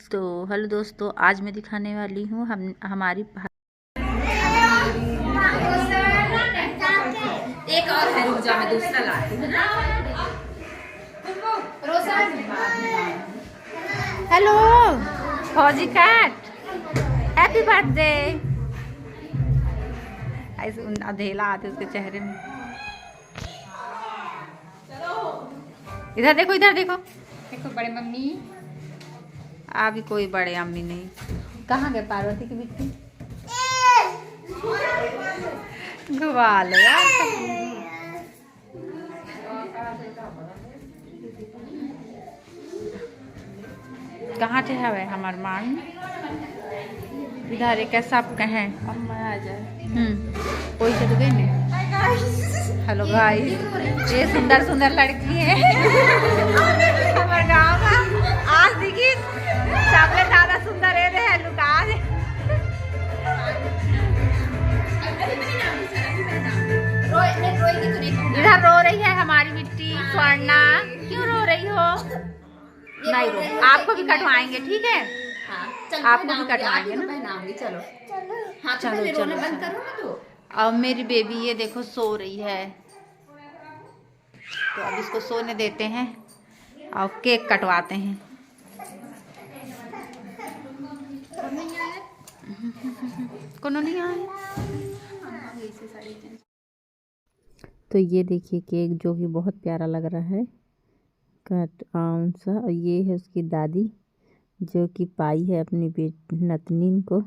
तो हेलो दोस्तों, आज मैं दिखाने वाली हूँ हमारी एक और है, रुक जा मैं दूसरा लाती हूँ। हेलो फौजी कैट, हैप्पी बर्थडे। ऐसे अधेला आते उसके चेहरे में। इधर देखो, इधर देखो, देखो बड़े मम्मी। अभी कोई बड़े अम्मी नहीं। कहाँ गए पार्वती की बिट्टी? घुमा लो यार। कहाँ थे हवे हमार मान? इधर एक सब कहें आ जाए। कोई से तो गई नहीं। हेलो गाइस, ये सुंदर सुंदर लड़की है हमारे गाँव का। आज देखी सबसे ज्यादा सुंदर है लुका। इधर रो रही है हमारी मिट्टी स्वर्णा। क्यों रो रही हो? नहीं रो, आपको भी कटवाएंगे, ठीक है? आपको भी कटवाएंगे ना। चलो हाँ, चलो चलो बंद करो ना तो। अब मेरी बेबी ये देखो सो रही है, तो अब इसको सोने देते हैं और केक कटवाते हैं। कौन नहीं आया? तो ये देखिए केक जो कि बहुत प्यारा लग रहा है, कट आम सा। और ये है उसकी दादी जो कि पाई है अपनी नतनीन को।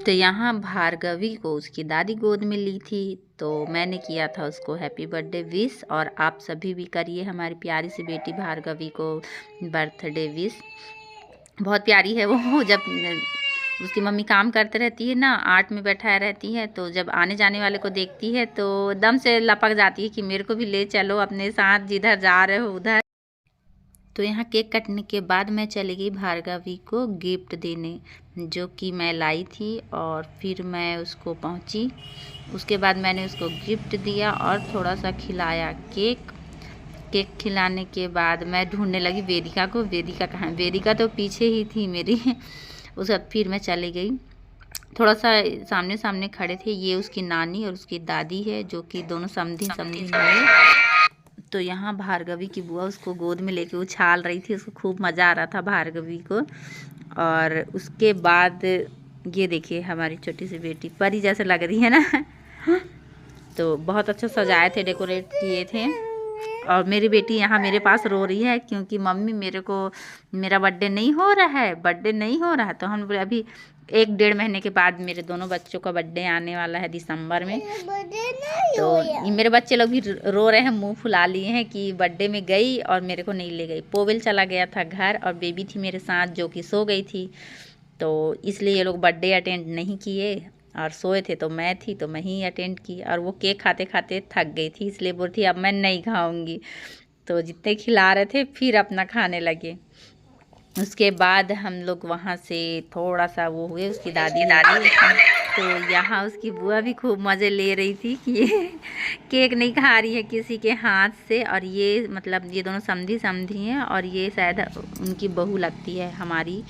तो यहाँ भार्गवी को उसकी दादी गोद में ली थी, तो मैंने किया था उसको हैप्पी बर्थडे विश। और आप सभी भी करिए हमारी प्यारी सी बेटी भार्गवी को बर्थडे विश। बहुत प्यारी है वो। जब उसकी मम्मी काम करते रहती है ना, आर्ट में बैठा रहती है, तो जब आने जाने वाले को देखती है तो दम से लपक जाती है कि मेरे को भी ले चलो अपने साथ, जिधर जा रहे हो उधर। तो यहाँ केक कटने के बाद मैं चली गई भार्गवी को गिफ्ट देने, जो कि मैं लाई थी। और फिर मैं उसको पहुँची, उसके बाद मैंने उसको गिफ्ट दिया और थोड़ा सा खिलाया केक। केक खिलाने के बाद मैं ढूंढने लगी वेदिका को। वेदिका कहाँ? वेदिका तो पीछे ही थी मेरी उसके बाद फिर मैं चली गई, थोड़ा सा सामने सामने खड़े थे। ये उसकी नानी और उसकी दादी है, जो कि दोनों समधी है। तो यहाँ भार्गवी की बुआ उसको गोद में लेके उछाल रही थी, उसको खूब मज़ा आ रहा था भार्गवी को। और उसके बाद ये देखिए हमारी छोटी सी बेटी परी जैसे लग रही है ना तो बहुत अच्छा सजाए थे, डेकोरेट किए थे। और मेरी बेटी यहाँ मेरे पास रो रही है क्योंकि मम्मी मेरा बर्थडे नहीं हो रहा है, बर्थडे नहीं हो रहा है। तो हम बोले अभी 1-1.5 महीने के बाद मेरे दोनों बच्चों का बर्थडे आने वाला है दिसंबर में। तो ये मेरे बच्चे लोग भी रो रहे हैं, मुंह फुला लिए हैं कि बर्थडे में गई और मेरे को नहीं ले गई। पोवेल चला गया था घर और बेबी थी मेरे साथ जो कि सो गई थी, तो इसलिए ये लोग बर्थडे अटेंड नहीं किए। और सोए थे तो मैं थी, तो मैं ही अटेंड की। और वो केक खाते खाते थक गई थी, इसलिए बोल थी अब मैं नहीं खाऊंगी। तो जितने खिला रहे थे फिर अपना खाने लगे। उसके बाद हम लोग वहाँ से थोड़ा सा वो हुए, उसकी दादी तो यहाँ उसकी बुआ भी खूब मज़े ले रही थी कि ये केक नहीं खा रही है किसी के हाथ से। और ये मतलब ये दोनों समधी हैं और ये शायद उनकी बहू लगती है हमारी।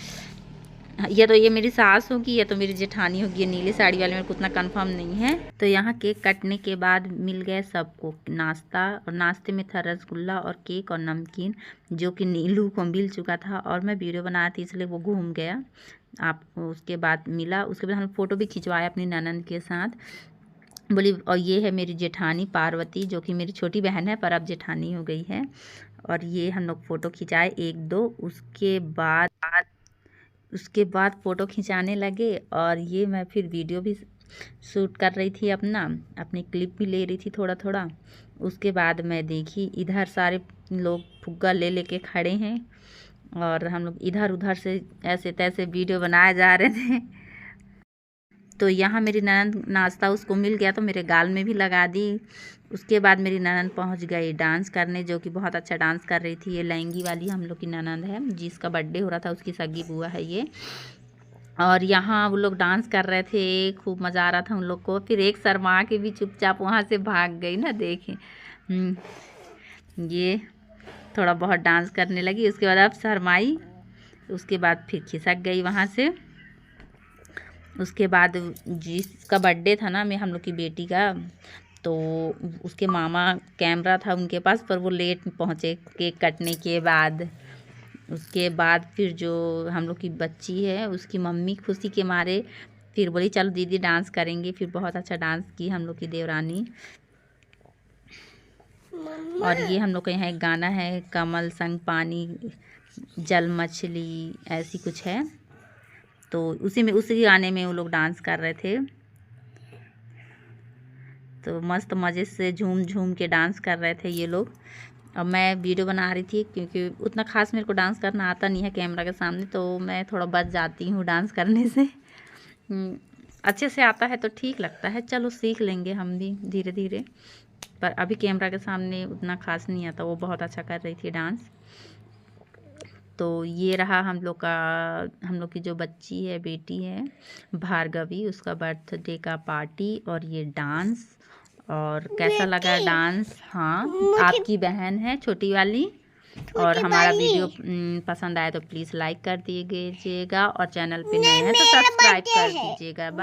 ये मेरी सास होगी या तो मेरी जेठानी होगी, ये नीली साड़ी वाले, मेरे को उतना कंफर्म नहीं है। तो यहाँ केक कटने के बाद मिल गए सबको नाश्ता, और नाश्ते में था रसगुल्ला और केक और नमकीन, जो कि नीलू को मिल चुका था। और मैं वीडियो बनाया थी इसलिए वो घूम गया। आपको उसके बाद मिला, उसके बाद हम फ़ोटो भी खिंचवाया अपनी ननद के साथ बोली। और ये है मेरी जेठानी पार्वती, जो कि मेरी छोटी बहन है पर अब जेठानी हो गई है। और ये हम लोग फ़ोटो खिंचाए 1-2। उसके बाद फ़ोटो खिंचाने लगे और ये मैं फिर वीडियो भी शूट कर रही थी, अपनी क्लिप भी ले रही थी थोड़ा थोड़ा। उसके बाद मैं देखी इधर सारे लोग फुग्गा ले लेके खड़े हैं और हम लोग इधर उधर से ऐसे तैसे वीडियो बनाए जा रहे थे। तो यहाँ मेरी ननद नाश्ता उसको मिल गया तो मेरे गाल में भी लगा दी। उसके बाद मेरी ननद पहुँच गई डांस करने, जो कि बहुत अच्छा डांस कर रही थी। ये लहंगी वाली हम लोग की ननद है, जिसका बर्थडे हो रहा था उसकी सगी बुआ है ये। और यहाँ वो लोग डांस कर रहे थे, खूब मज़ा आ रहा था उन लोग को। फिर एक शर्मा के भी चुपचाप वहाँ से भाग गई ना, देखें। ये थोड़ा बहुत डांस करने लगी, उसके बाद अब शर्माई उसके बाद फिर खिसक गई वहाँ से। उसके बाद जिसका बर्थडे था ना हम लोग की बेटी का, तो उसके मामा कैमरा था उनके पास, पर वो लेट पहुँचे केक कटने के बाद। उसके बाद फिर जो हम लोग की बच्ची है उसकी मम्मी खुशी के मारे फिर बोली चलो दीदी डांस करेंगे। फिर बहुत अच्छा डांस की हम लोग की देवरानी। और ये हम लोग का यहाँ एक गाना है, कमल संग पानी जल मछली, ऐसी कुछ है, तो उसी गाने में वो लोग डांस कर रहे थे। तो मस्त मज़े से झूम झूम के डांस कर रहे थे ये लोग। अब मैं वीडियो बना रही थी क्योंकि उतना ख़ास मेरे को डांस करना आता नहीं है कैमरा के सामने, तो मैं थोड़ा बच जाती हूँ डांस करने से। अच्छे से आता है तो ठीक लगता है, चलो सीख लेंगे हम भी धीरे धीरे। पर अभी कैमरा के सामने उतना ख़ास नहीं आता। वो बहुत अच्छा कर रही थी डांस। तो ये रहा हम लोग की जो बच्ची है, बेटी है भार्गवी, उसका बर्थडे का पार्टी और ये डांस। और कैसा लगा डांस? हाँ, आपकी बहन है छोटी वाली। और हमारा वीडियो पसंद आए तो प्लीज़ लाइक कर दीजिएगा और चैनल पे नए हैं तो सब्सक्राइब कर दीजिएगा।